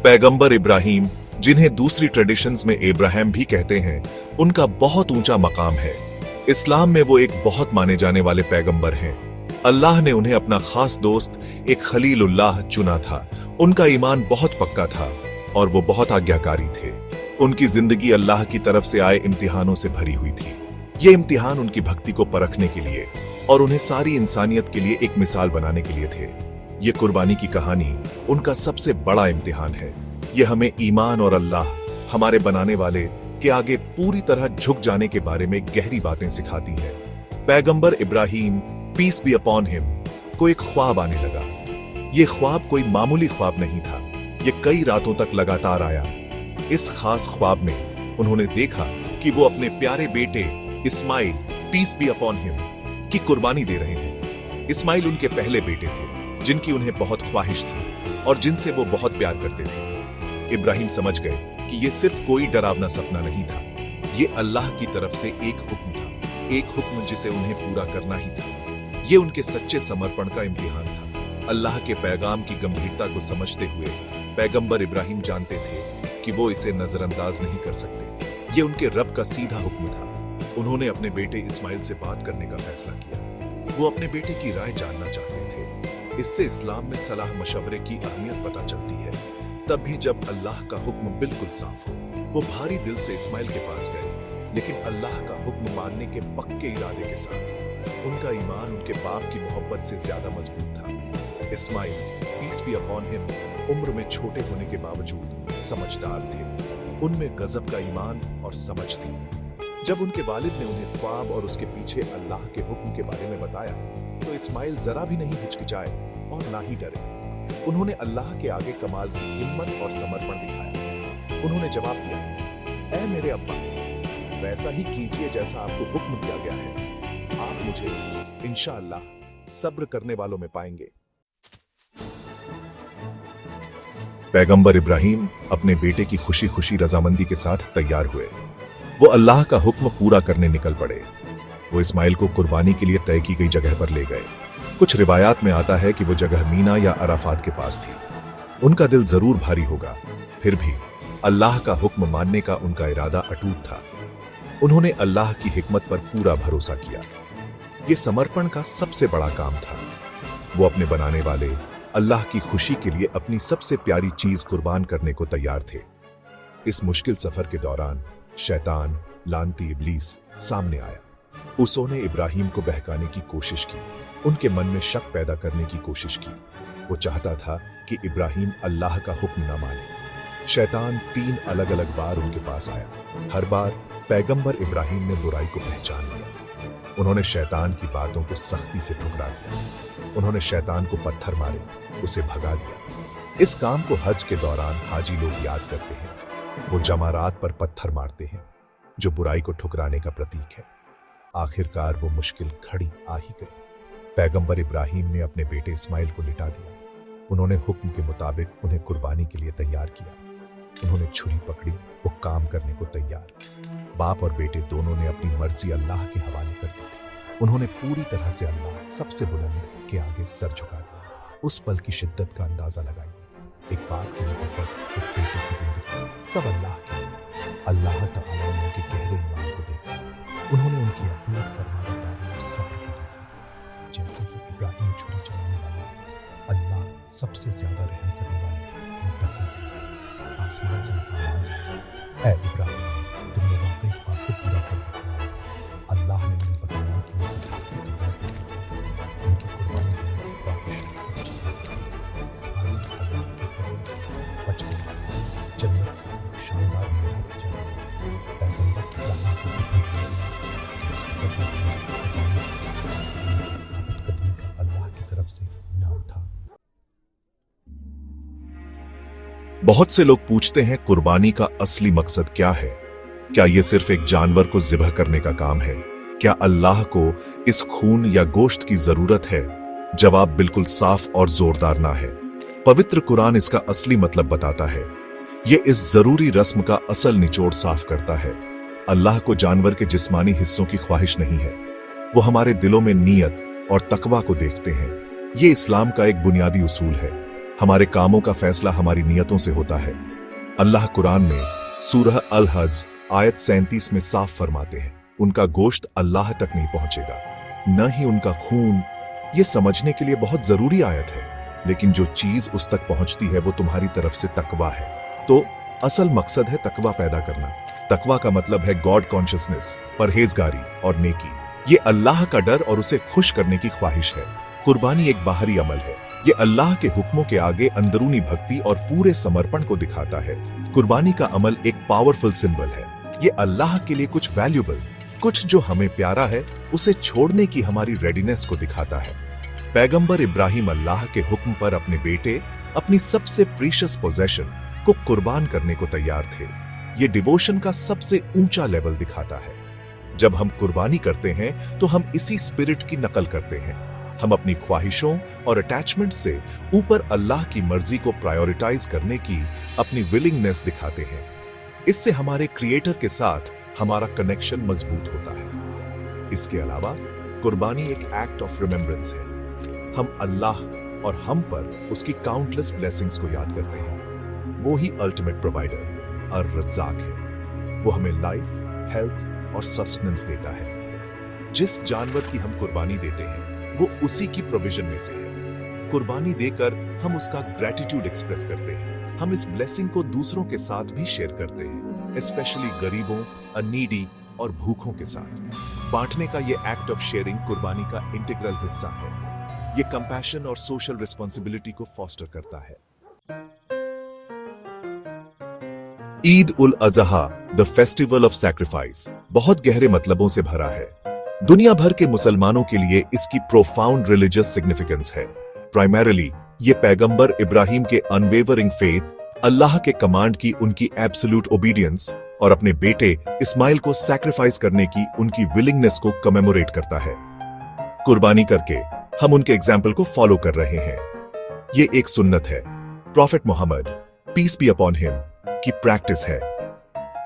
पैगंबर इब्राहिम, जिन्हें दूसरी ट्रेडिशंस में इब्राहिम भी कहते हैं, उनका बहुत ऊंचा मकाम है। इस्लाम में वो एक बहुत माने जाने वाले पैगंबर हैं। अल्लाह ने उन्हें अपना खास दोस्त, एक खलीलुल्लाह चुना था। उनका ईमान बहुत पक्का था और वो बहुत आज्ञाकारी थे। उनकी जिंदगी अल्लाह की तरफ से आए इम्तिहानों से भरी हुई थी। ये इम्तिहान उनकी भक्ति को परखने के लिए और उन्हें सारी इंसानियत के लिए एक मिसाल बनाने के लिए थे। ये कुर्बानी की कहानी उनका सबसे बड़ा इम्तिहान है। ये हमें ईमान और अल्लाह, हमारे बनाने वाले, के आगे पूरी तरह झुक जाने के बारे में गहरी बातें सिखाती है। पैगंबर Ibrahim, peace be upon him, को एक ख्वाब आने लगा। ये ख्वाब कोई मामूली ख्वाब नहीं था। ये कई रातों तक लगातार आया। इस खास ख्वाब में उन्होंने देखा कि वो अपने प्यारे बेटे Ismail, peace be upon him, की कुर्बानी दे रहे हैं। इस्माइल उनके पहले बेटे थे, जिनकी उन्हें बहुत ख्वाहिश थी और जिनसे वो बहुत प्यार करते थे। इब्राहिम समझ गए कि ये सिर्फ कोई डरावना सपना नहीं था। ये अल्लाह की तरफ से एक हुक्म था, एक हुक्म जिसे उन्हें पूरा करना ही था। ये उनके सच्चे समर्पण का इम्तिहान था। अल्लाह के पैगाम की गंभीरता को समझते हुए पैगंबर इब्राहिम जानते थे कि वो इसे नजरअंदाज नहीं कर सकते। ये उनके रब का सीधा हुक्म था। उन्होंने अपने बेटे इस्माइल से बात करने का फैसला किया। वो अपने बेटे की राय जानना चाहते थे। इससे इस्लाम में सलाह मशवरे की अहमियत पता चलती है। तब भी जब अल्लाह का हुक्म बिल्कुल साफ हो, वो भारी दिल से इस्माइल के पास गए, लेकिन अल्लाह का हुक्म मानने के पक्के इरादे के साथ। उनका ईमान उनके बाप की मोहब्बत से ज्यादा मजबूत था। Ismail, peace be upon him, उम्र में छोटे होने के बावजूद समझदार थे। उनमें गजब का ईमान और समझ थी। जब उनके वालिद ने उन्हें ख्वाब और उसके पीछे अल्लाह के हुक्म के बारे में बताया, तो इस्माइल जरा भी नहीं हिचकिचाए और ना ही डरे। उन्होंने अल्लाह के आगे कमाल की हिम्मत और समर्पण दिखाया। उन्होंने जवाब दिया, ऐ मेरे अब्बा, वैसा ही कीजिए जैसा आपको हुक्म दिया गया है। आप मुझे इंशाअल्लाह सब्र करने वालों में पाएंगे। पैगंबर इब्राहिम अपने बेटे की खुशी खुशी रजामंदी के साथ तैयार हुए। वो अल्लाह का हुक्म पूरा करने निकल पड़े। वो इस्माइल को कुर्बानी के लिए तय की गई जगह पर ले गए। कुछ रिवायात में आता है कि वो जगह मीना या अराफात के पास थी। उनका दिल जरूर भारी होगा, फिर भी अल्लाह का हुक्म मानने का उनका इरादा अटूट था। उन्होंने अल्लाह की हिकमत पर पूरा भरोसा किया। ये समर्पण का सबसे बड़ा काम था। वो अपने बनाने वाले अल्लाह की खुशी के लिए अपनी सबसे प्यारी चीज कुर्बान करने को तैयार थे। इस मुश्किल सफर के दौरान शैतान, लानती इब्लीस सामने आया। उसने इब्राहिम को बहकाने की कोशिश की, उनके मन में शक पैदा करने की कोशिश की। वो चाहता था कि इब्राहिम अल्लाह का हुक्म न माने। शैतान 3 अलग अलग बार उनके पास आया। हर बार पैगंबर इब्राहिम ने बुराई को पहचान लिया। उन्होंने शैतान की बातों को सख्ती से ठुकरा दिया। उन्होंने शैतान को पत्थर मारे, उसे भगा दिया। इस काम को हज के दौरान हाजी लोग याद करते हैं। वो जमारात पर पत्थर मारते हैं, जो बुराई को ठुकराने का प्रतीक है। आखिरकार वो मुश्किल घड़ी आ ही गई। पैगंबर इब्राहिम ने अपने बेटे इस्माइल को लिटा दिया। उन्होंने हुक्म के मुताबिक उन्हें कुर्बानी के लिए तैयार किया। उन्होंने छुरी पकड़ी, वो काम करने को तैयार। बाप और बेटे दोनों ने अपनी मर्जी अल्लाह के हवाले कर दी थी। उन्होंने पूरी तरह से अल्लाह सबसे बुलंद के आगे सर झुका दिया। उस पल की शिद्दत का अंदाजा लगाइए। एक बाप की मोहब्बत, एक बेटे की जिंदगी, सब अल्लाह की। अल्लाह तआला ने उनके गहरे ईमान को देखा। उन्होंने उनकी अटूट फरमाबरदारी और सब्र को देखा। जैसे ही इब्राहिम छुरी चलाने वाले थे, अल्लाह सबसे ज्यादा रहम करने वाले मुत्तकी थे। आसमान से उनकी आवाज आई, ऐ इब्राहिम, तुमने वाकई ख्वाब को पूरा कर दिखाया। अल्लाह ने उन्हें बताया कि उनकी धरती की दौड़ उनकी कुर्बानी करने की ख्वाहिश सब चीजें इस्माइल अल्लाह के फजल से बच गए। जन्नत से शानदार मेहमान चले। पैगंबर अल्लाह को हुक्म दिया साबित करने का अल्लाह की तरफ से इनाम था। बहुत से लोग पूछते हैं, कुर्बानी का असली मकसद क्या है? क्या यह सिर्फ एक जानवर को ज़िबह करने का काम है? क्या अल्लाह को इस खून या गोश्त की जरूरत है? जवाब बिल्कुल साफ और जोरदार ना है। पवित्र कुरान इसका असली मतलब बताता है। यह इस जरूरी रस्म का असल निचोड़ साफ करता है। अल्लाह को जानवर के जिस्मानी हिस्सों की ख्वाहिश नहीं है। वो हमारे दिलों में नीयत और तकवा को देखते हैं। ये इस्लाम का एक बुनियादी उसूल है। हमारे कामों का फैसला हमारी नियतों से होता है। अल्लाह कुरान में सूरह अल हज आयत 37 में साफ फरमाते हैं, उनका गोश्त अल्लाह तक नहीं पहुंचेगा, न ही उनका खून। ये समझने के लिए बहुत जरूरी आयत है, लेकिन जो चीज उस तक पहुंचती है वो तुम्हारी तरफ से तकवा है। तो असल मकसद है तकवा पैदा करना। तकवा का मतलब है गॉड कॉन्शियसनेस, परहेजगारी और नेकी। ये अल्लाह का डर और उसे खुश करने की ख्वाहिश है। कुर्बानी एक बाहरी अमल है, ये अल्लाह के हुक्मों के आगे अंदरूनी भक्ति और पूरे समर्पण को दिखाता है। कुर्बानी का अमल एक पावरफुल सिंबल है। ये अल्लाह के लिए कुछ वैल्यूबल, कुछ जो हमें प्यारा है, उसे छोड़ने की हमारी रेडीनेस को दिखाता है। पैगंबर इब्राहिम अल्लाह के हुक्म पर अपने बेटे, अपनी सबसे प्रीशियस पोजेशन को कुर्बान करने को तैयार थे। ये डिवोशन का सबसे ऊंचा लेवल दिखाता है। जब हम कुर्बानी करते हैं तो हम इसी स्पिरिट की नकल करते हैं। हम अपनी ख्वाहिशों और अटैचमेंट से ऊपर अल्लाह की मर्जी को प्रायोरिटाइज करने की अपनी विलिंगनेस दिखाते हैं। इससे हमारे क्रिएटर के साथ हमारा कनेक्शन मजबूत होता है। इसके अलावा कुर्बानी एक एक्ट ऑफ रिमेम्बरेंस है। हम अल्लाह और हम पर उसकी काउंटलेस ब्लेसिंग्स को याद करते हैं। वो ही अल्टीमेट प्रोवाइडर और रज़्ज़ाक है। वो हमें लाइफ, हेल्थ और सस्टेनेंस देता है। जिस जानवर की हम कुर्बानी देते हैं वो उसी की प्रोविजन में से है। कुर्बानी देकर हम उसका ग्रेटिट्यूड एक्सप्रेस करते हैं। हम इस ब्लेसिंग को दूसरों के साथ भी शेयर करते हैं, स्पेशली गरीबों, नीडी और भूखों के साथ। बांटने का ये एक्ट ऑफ शेयरिंग कुर्बानी का इंटीग्रल हिस्सा है। ये कंपैशन और सोशल रिस्पॉन्सिबिलिटी को फॉस्टर करता है। Eid ul Azha, the festival of sacrifice, बहुत गहरे मतलबों से भरा है। दुनिया भर के मुसलमानों के लिए इसकी प्रोफाउंड रिलीजियस सिग्निफिकेंस है। प्राइमरीली ये पैगंबर इब्राहिम के अनवेवरिंग फेथ, अल्लाह के कमांड की उनकी एब्सोल्यूट ओबीडियंस और अपने बेटे इस्माइल को सैक्रिफाइस करने की उनकी विलिंगनेस को कमेमोरेट करता है। कुर्बानी करके हम उनके एग्जाम्पल को फॉलो कर रहे हैं। ये एक सुन्नत है, prophet Mohammad peace be upon him की प्रैक्टिस है।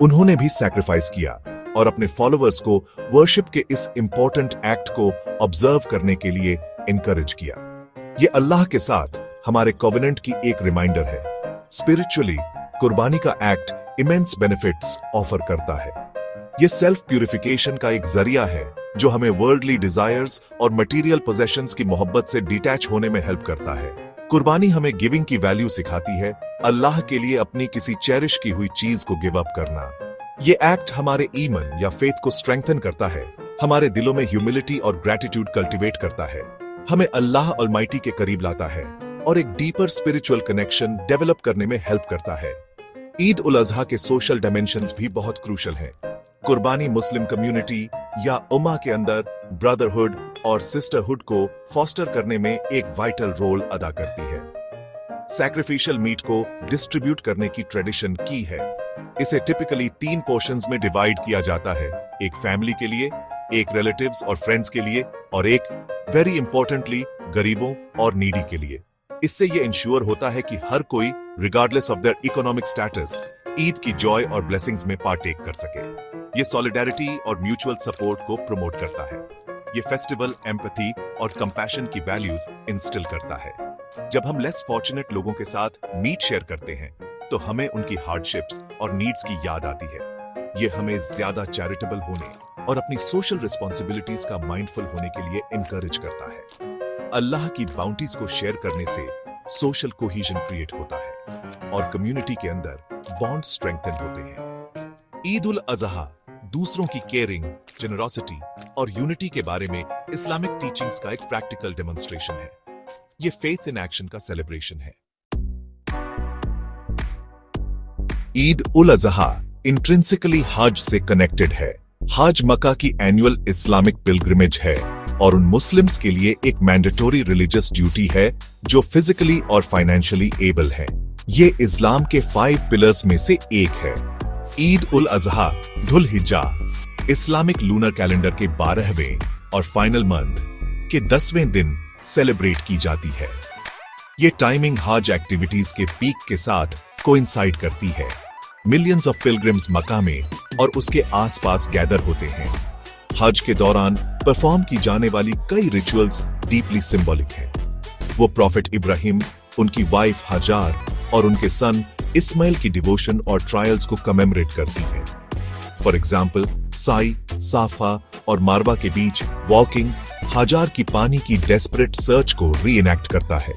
उन्होंने भी सैक्रिफाइस किया और अपने फॉलोअर्स को वर्शिप के इस इंपॉर्टेंट एक्ट को ऑब्जर्व करने के लिए इनकरेज किया। ये अल्लाह के साथ हमारे कॉवेनेंट की एक रिमाइंडर है। स्पिरिचुअली कुर्बानी का एक्ट इमेंस बेनिफिट्स ऑफर करता है। ये सेल्फ प्यूरिफिकेशन का एक जरिया है जो हमें वर्ल्डली डिजायर्स और मटेरियल पोजेशंस की मोहब्बत से डिटैच होने में हेल्प करता है। कुर्बानी हमें गिविंग की वैल्यू सिखाती है, अल्लाह के लिए अपनी किसी चेरिश की हुई चीज को गिव अप करना। ये एक्ट हमारे ईमान या फेथ को स्ट्रेंथन करता है, हमारे दिलों में ह्यूमिलिटी और ग्रेटिट्यूड कल्टीवेट करता है, हमें अल्लाह ऑलमाइटी के करीब लाता है और एक डीपर स्पिरिचुअल कनेक्शन डेवलप करने में हेल्प करता है। ईद उल अजहा के सोशल डायमेंशंस भी बहुत क्रूशल हैं। कुर्बानी मुस्लिम कम्युनिटी या उम्मा के अंदर ब्रदरहुड और सिस्टरहुड को फॉस्टर करने में एक वाइटल रोल अदा करती है। सैक्रिफिशियल मीट को डिस्ट्रीब्यूट करने की ट्रेडिशन की है। इसे टिपिकली 3 पोर्शंस में डिवाइड किया जाता है, एक फैमिली के लिए, एक रिलेटिव्स और फ्रेंड्स के लिए और एक वेरी इंपॉर्टेंटली गरीबों और नीडी के लिए। इससे यह इंश्योर होता है कि हर कोई regardless of their economic status Eid की जॉय और ब्लेसिंग्स में पार्टेक कर सके। ये सॉलिडेरिटी और म्यूचुअल सपोर्ट को प्रमोट करता है। ये फेस्टिवल एम्पैथी और कंपैशन की वैल्यूज इंस्टिल करता है। जब हम लेस फॉर्चुनेट लोगों के साथ मीट शेयर करते हैं तो हमें उनकी हार्डशिप्स और नीड्स की याद आती है। ये हमें ज्यादा चैरिटेबल होने और अपनी सोशल रिस्पॉन्सिबिलिटीज का माइंडफुल होने के लिए इनकरेज करता है। अल्लाह की बाउंटीज को शेयर करने से सोशल कोहीजन क्रिएट होता है और कम्युनिटी के अंदर बॉन्ड स्ट्रेंथन होते हैं। ईद उल अजहा दूसरों की केयरिंग, जेनरोसिटी और यूनिटी के बारे में इस्लामिक टीचिंग्स का एक प्रैक्टिकल डेमोन्स्ट्रेशन है। ये फेथ इन एक्शन का सेलिब्रेशन है। ईद उल अजहा इंट्रिंसिकली हज से कनेक्टेड है। हज मक्का की एनुअल इस्लामिक पिलग्रिमेज है और उन मुस्लिम्स के लिए एक मैंडेटोरी रिलीजियस ड्यूटी है जो फिजिकली और फाइनेंशियली एबल है। ये इस्लाम के 5 पिलर्स में से एक है। ईद उल अजहा धुल हिज्जा इस्लामिक लूनर कैलेंडर के 12वें और फाइनल मंथ के 10वें दिन सेलिब्रेट की जाती है। ये टाइमिंग हज एक्टिविटीज के पीक के साथ कोइंसाइड करती है। मिलियंस ऑफ पिलग्रिम्स मक्का में और उसके आसपास गैदर होते हैं। हज के दौरान परफॉर्म की जाने वाली कई रिचुअल्स डीपली सिंबॉलिक हैं। वो प्रॉफेट इब्राहिम, उनकी वाइफ हाजार और उनके सन इस्माइल की डिवोशन और ट्रायल्स को कमेमोरेट करती है। फॉर एग्जाम्पल, साई, साफा और मारवा के बीच वॉकिंग हाजार की पानी की डेस्परेट सर्च को रीइनैक्ट करता है।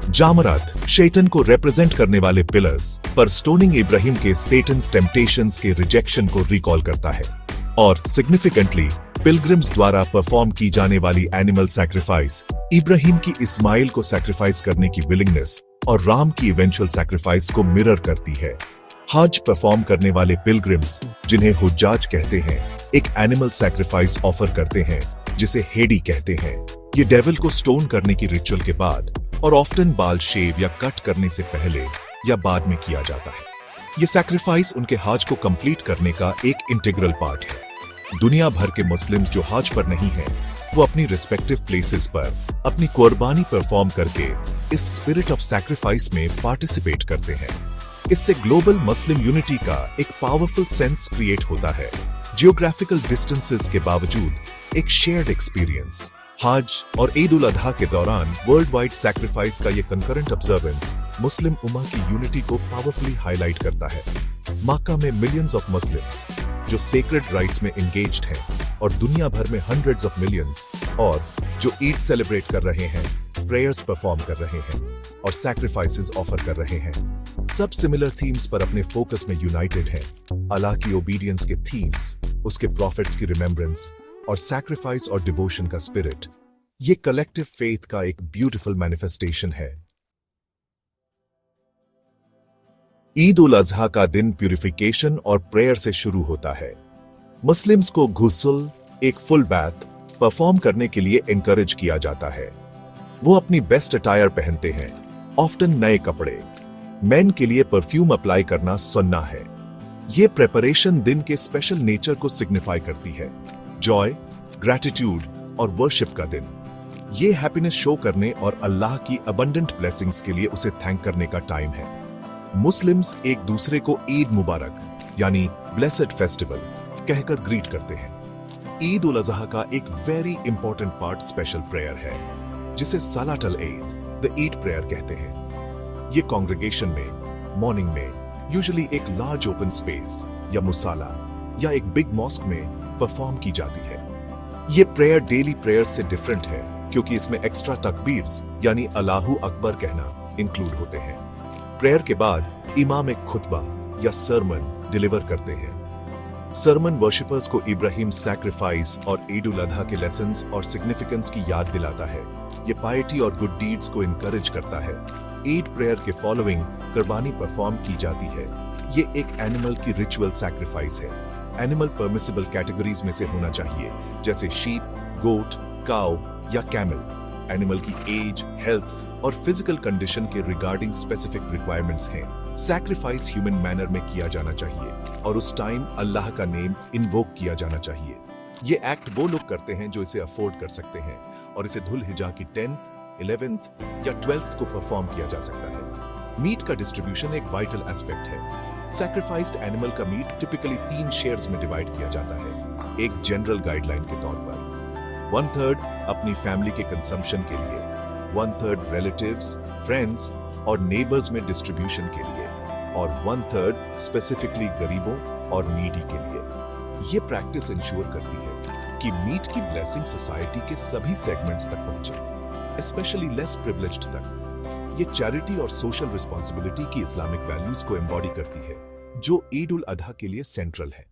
जामरात शैतान को रिप्रेजेंट करने वाले पिलर्स पर स्टोनिंग इब्राहिम के सेटन्स टेम्पटेशंस के रिजेक्शन को रिकॉल करता है। और सिग्निफिकेंटली पिलग्रिम्स द्वारा परफॉर्म की जाने वाली एनिमल सैक्रिफाइस इब्राहिम की इस्माइल को सैक्रिफाइस करने की विलिंगनेस और राम की इवेंचुअल सैक्रिफाइस को मिरर करती है। हज परफॉर्म करने वाले पिलग्रिम्स, जिन्हें हुज्जाज कहते हैं, एक एनिमल सैक्रिफाइस ऑफर करते हैं जिसे हेडी कहते हैं। ये डेविल को स्टोन करने की रिचुअल के बाद और ऑफ्टन बाल शेव या कट करने से पहले या बाद में किया जाता है। ये सैक्रिफाइस उनके हज को कंप्लीट करने का एक इंटीग्रल पार्ट है। दुनिया भर के मुस्लिम्स जो हज पर नहीं हैं, वो अपनी रिस्पेक्टिव प्लेसेस पर अपनी कुर्बानी परफॉर्म करके इस स्पिरिट ऑफ सैक्रिफाइस में पार्टिसिपेट करते हैं। इससे ग्लोबल मुस्लिम यूनिटी का एक पावरफुल सेंस क्रिएट होता है। जियोग्राफिकल डिस्टेंसेस के बावजूद एक शेयर्ड एक्सपीरियंस। हज और ईद उल अधा के दौरान वर्ल्ड वाइड सैक्रिफाइस का ये कंकरेंट ऑब्जर्वेंस मुस्लिम उम्मा की यूनिटी को पावरफुली हाईलाइट करता है। मक्का में मिलियंस ऑफ मुस्लिम्स जो सेक्रेड राइट्स में एंगेज्ड हैं और दुनिया भर में हंड्रेड्स ऑफ मिलियंस और जो ईद सेलिब्रेट कर रहे हैं, प्रेयर्स परफॉर्म कर रहे हैं और सैक्रिफाइसेस ऑफर कर रहे हैं। सब सिमिलर थीम्स पर अपने फोकस में यूनाइटेड हैं। अल्लाह की ओबीडियंस के थीम्स, उसके प्रॉफिट्स की रिमेम्बरेंस और सैक्रिफाइस और डिवोशन का स्पिरिट, ये कलेक्टिव फेथ का एक ब्यूटीफुल मैनिफेस्टेशन है। ईद उल अजहा का दिन प्यूरिफिकेशन और प्रेयर से शुरू होता है। मुस्लिम्स को गुस्ल, एक फुल बैथ परफॉर्म करने के लिए एनकरेज किया जाता है। वो अपनी बेस्ट अटायर पहनते हैं, ऑफ्टन नए कपड़े। मेन के लिए परफ्यूम अप्लाई करना सुन्ना है। ये प्रेपरेशन दिन के स्पेशल नेचर को सिग्निफाई करती है। जॉय, ग्रैटिट्यूड और वर्शिप का दिन। ये हैप्पीनेस शो करने और अल्लाह की अबंडेंट ब्लेसिंग्स के लिए उसे थैंक करने का टाइम है। मुस्लिम्स एक दूसरे को ईद मुबारक यानी ब्लेसेड फेस्टिवल कहकर ग्रीट करते हैं। ईद उल अजहा का एक very important part special prayer है, जिसे सलातुल ईद, द ईद प्रेयर कहते हैं। ये कांग्रेगेशन में मॉर्निंग में यूजुअली एक लार्ज ओपन स्पेस या मुसाला या एक बिग मॉस्क में परफॉर्म की जाती है। ये प्रेयर डेली प्रेयर से डिफरेंट है क्योंकि इसमें एक्स्ट्रा तकबीर्स यानी अल्लाहू अकबर कहना इंक्लूड होते हैं। प्रेयर के बाद इमाम एक खुतबा या सरमन डिलीवर करते हैं। सरमन वर्शिपर्स को इब्राहिम सैक्रिफाइस और ईद उल अधा के लेसन्स और सिग्निफिकेंस की याद दिलाता है। ये पाइटी और गुड डीड्स को इनकरेज करता है। ईद प्रेयर के फॉलोइंग कुर्बानी परफॉर्म की जाती है। ये एक एनिमल की रिचुअल सैक्रिफाइस है। एनिमल परमिसिबल कैटेगरीज में से होना चाहिए, जैसे शीप, गोट, काउ या कैमल। एनिमल की एज, हेल्थ और फिजिकल कंडीशन के रिगार्डिंग स्पेसिफिक रिक्वायरमेंट्स हैं। सैक्रिफाइस ह्यूमन मैनर में किया जाना चाहिए और उस टाइम अल्लाह का नेम इन्वोक किया जाना चाहिए। ये एक्ट वो लोग करते हैं जो इसे अफोर्ड कर सकते हैं और इसे धुल हिजा की 10th, 11th या 12th को परफॉर्म किया जा सकता है। मीट का डिस्ट्रीब्यूशन एक वाइटल एस्पेक्ट है। सैक्रिफाइस्ड एनिमल का मीट टिपिकली 3 शेयर्स में डिवाइड किया जाता है, एक जनरल गाइडलाइन के तौर पर। 1/3 अपनी फैमिली के कंजम्पशन के लिए, 1/3 रिलेटिव्स, फ्रेंड्स और नेबर्स में डिस्ट्रीब्यूशन के लिए और 1/3 स्पेसिफिकली गरीबों और नीडी के लिए। ये प्रैक्टिस इंश्योर करती है कि मीट की ब्लेसिंग सोसाइटी के सभी सेगमेंट्स तक पहुंचे, स्पेशली लेस प्रिविलेज्ड तक। ये चैरिटी और सोशल रिस्पॉन्सिबिलिटी की इस्लामिक वैल्यूज को एम्बॉडी करती है, जो ईद उल अधा के लिए सेंट्रल है।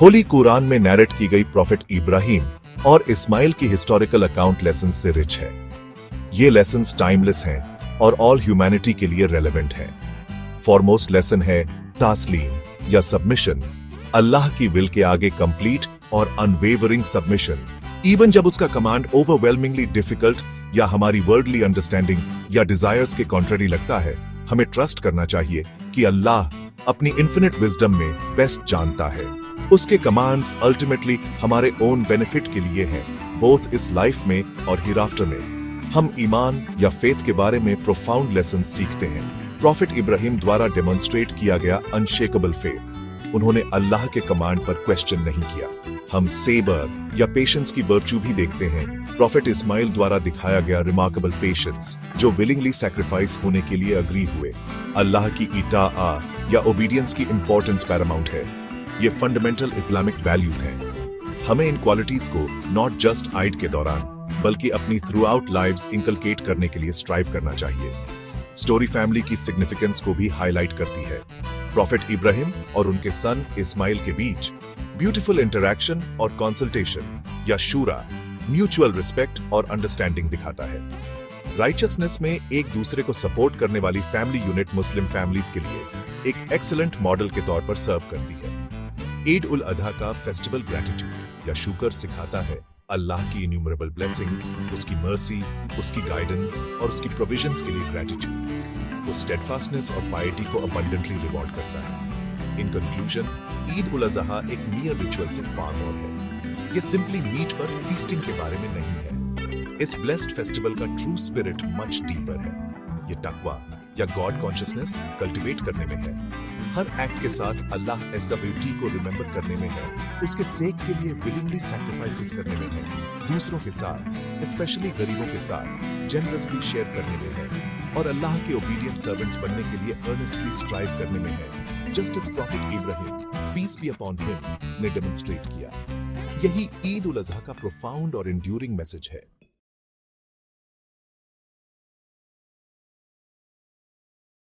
होली कुरान में नैरेट की गई प्रॉफिट इब्राहिम और इस्माइल की हिस्टोरिकल अकाउंट लेसन से रिच है। ये लेसन्स टाइमलेस हैं और ऑल ह्यूमैनिटी के लिए रेलेवेंट हैं। फॉरमोस्ट लेसन है तास्लीम या सबमिशन, अल्लाह की विल के आगे कंप्लीट और अनवेवरिंग सबमिशन। इवन जब उसका कमांड ओवरवेलमिंगली डिफिकल्ट या हमारी वर्ल्डली अंडरस्टैंडिंग या डिजायर्स के कॉन्ट्ररी लगता है, हमें ट्रस्ट करना चाहिए कि अल्लाह अपनी इन्फिनिट विजडम में बेस्ट जानता है। उसके कमांड्स अल्टीमेटली हमारे ओन बेनिफिट के लिए हैं, बोथ इस लाइफ में और हियरआफ्टर में। हम ईमान या फेथ के बारे में प्रोफाउंड लेसन सीखते हैं। प्रॉफिट इब्राहिम द्वारा डेमोन्स्ट्रेट किया गया अनशेकेबल फेथ। उन्होंने अल्लाह के कमांड पर क्वेश्चन नहीं किया। हम सेबर या पेशेंस की वर्च्यू भी देखते हैं। प्रॉफेट इस्माइल द्वारा दिखाया गया रिमार्केबल पेशेंस, जो विलिंगली सैक्रिफाइस होने के लिए अग्री हुए। अल्लाह की इताआ या ओबीडियंस की इंपॉर्टेंस पैरामाउंट है। ये फंडामेंटल इस्लामिक वैल्यूज हैं। हमें इन क्वालिटीज को नॉट जस्ट आइड के दौरान बल्कि अपनी थ्रू आउट लाइव्स इंकलकेट करने के लिए स्ट्राइव करना चाहिए। स्टोरी फैमिली की सिग्निफिकेंस को भी हाईलाइट करती है। प्रॉफेट इब्राहिम और उनके सन इस्माइल के बीच ब्यूटीफुल इंटरैक्शन और कंसल्टेशन या शूरा म्यूचुअल रिस्पेक्ट और अंडरस्टैंडिंग दिखाता है। राइचसनेस में एक दूसरे को सपोर्ट करने वाली फैमिली यूनिट मुस्लिम फैमिलीज के लिए एक एक्सीलेंट मॉडल के तौर पर सर्व करती है। ईद उल अधा का फेस्टिवल ग्रैटिट्यूड या शुक्र सिखाता है अल्लाह की इन्यूमरेबल ब्लेसिंग्स, उसकी मर्सी, उसकी गाइडेंस और उसकी प्रोविजंस के लिए ग्रैटिट्यूड। वो स्टेडफास्टनेस और पाइटी को अबंडेंटली रिवॉर्ड करता है। इन कंक्लूजन, ईद उल अजहा एक मियर रिचुअल से फार मोर है। ये सिंपली मीट पर फीस्टिंग के बारे में नहीं है। इस ब्लेस्ड फेस्टिवल का ट्रू स्पिरिट मच डीपर है। ये तकवा या गॉड कॉन्शियसनेस कल्टीवेट करने में है। हर एक्ट के साथ अल्लाह एसडब्ल्यूटी को रिमेंबर करने में है। उसके सेक के लिए विलिंगली सैक्रिफाइसेस करने में है। दूसरों के साथ, स्पेशली गरीबों के साथ जेनरसली शेयर करने में है। और अल्लाह के ओबीडिएंट सर्वेंट्स बनने के लिए अर्नेस्टली स्ट्राइव करने में है, just as prophet Ibrahim, peace be upon him, ने डेमोन्स्ट्रेट किया। यही ईद उल अजहा का प्रोफाउंड और एंड्यूरिंग मैसेज है।